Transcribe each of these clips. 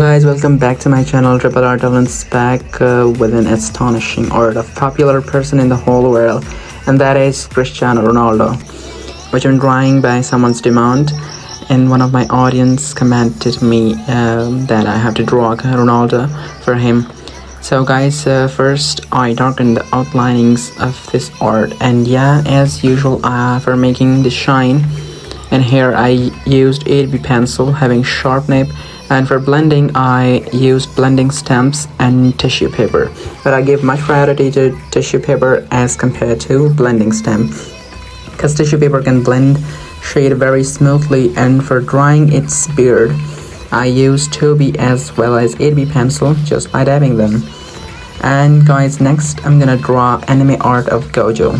Guys, welcome back to my channel. Triple R Talents back with an astonishing art of popular person in the whole world, and that is Cristiano Ronaldo, which I'm drawing by someone's demand. And one of my audience commented me that I have to draw Ronaldo for him. So guys, first I darkened the outlinings of this art, and yeah, as usual, for making the shine, and here I used 8B pencil having sharp nib, and for blending I used blending stamps and tissue paper, but I give much priority to tissue paper as compared to blending stamp, because tissue paper can blend shade very smoothly. And for drawing its beard, I used 2B as well as 8B pencil just by dabbing them. And guys, next I'm gonna draw anime art of Gojo,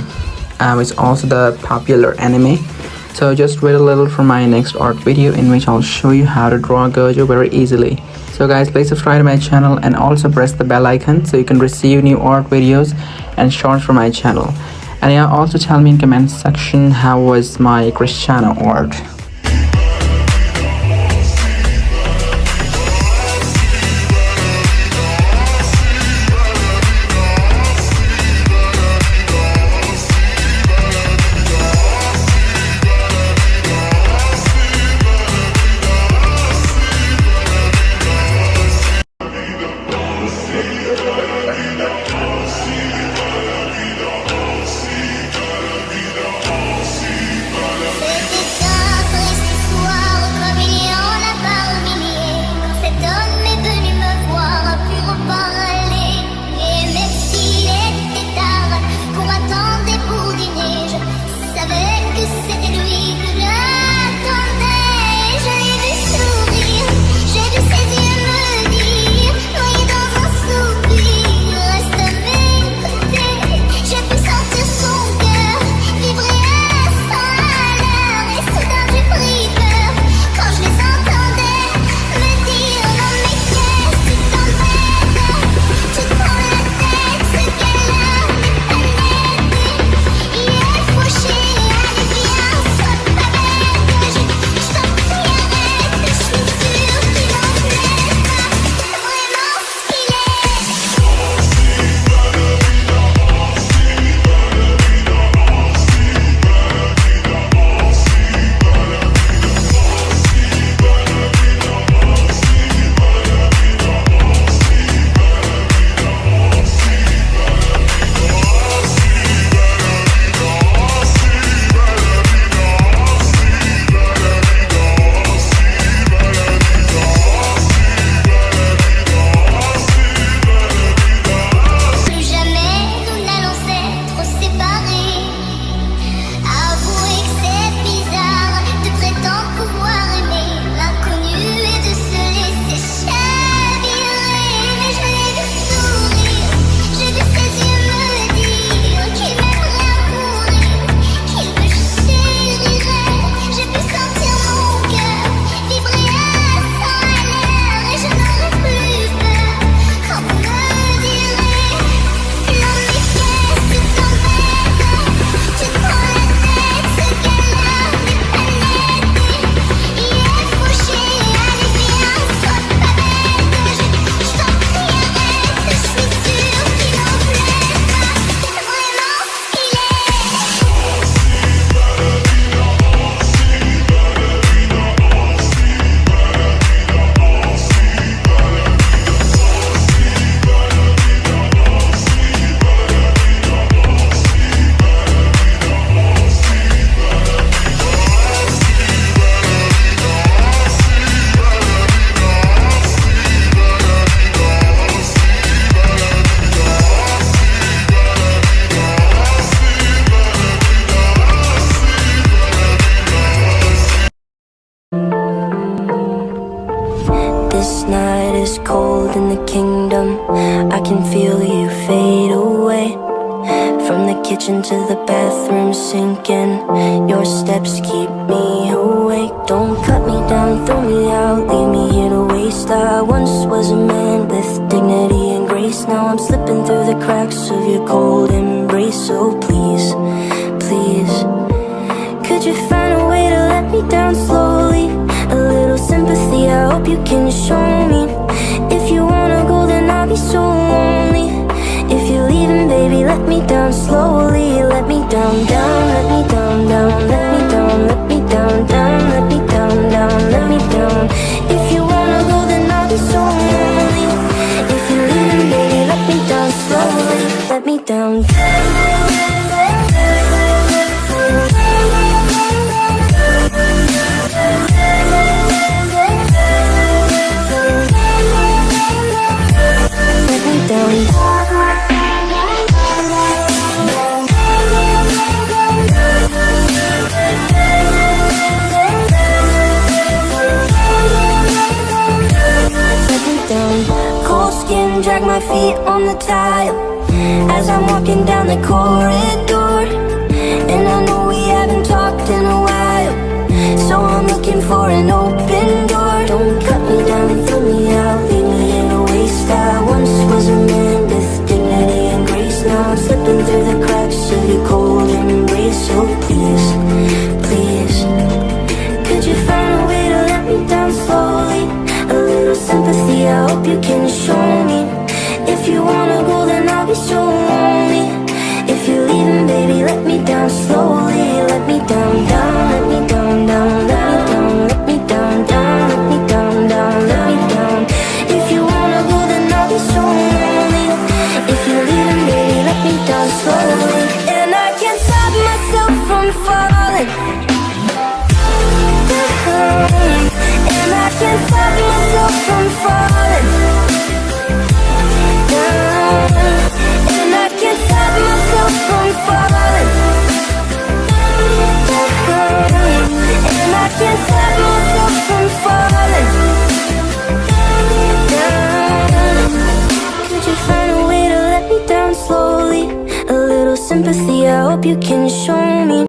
which is also the popular anime. So just wait a little for my next art video in which I'll show you how to draw Gojo very easily. So guys, please subscribe to my channel and also press the bell icon so you can receive new art videos and shorts from my channel. And yeah, also tell me in comment section how was my Cristiano art. This night is cold in the kingdom. I can feel you fade away. From the kitchen to the bathroom sinking. Your steps keep me awake. Don't cut me down, throw me out, leave me here to waste. I once was a man with dignity and grace. Now I'm slipping through the cracks of your cold embrace. So please, please, could you find a way to let me down slowly? A little sympathy, I hope you can show me. drag my feet on the tile as I'm walking down the corridor. And I know we haven't talked in a while, so I'm looking for an open door. Don't cut me down and throw me out, leave me in a waste. I once was a man with dignity and grace. Now I'm slipping through the cracks of your cold embrace. So please, please, could you find a way to let me down slowly? A little sympathy, I hope you can show me. If you wanna go, then I'll be so lonely. If you're leaving, baby, let me down slowly. Let me down, down, let me down, down, down, let me down, down, let me down, down, let me down. If you wanna go, then I'll be so lonely. If you're leaving, baby, let me down slowly. And I can't stop myself from falling. And I can't stop myself from falling. And I can't stop myself from falling. And I can't stop myself from falling. Could you find a way to let me down slowly? A little sympathy, I hope you can show me.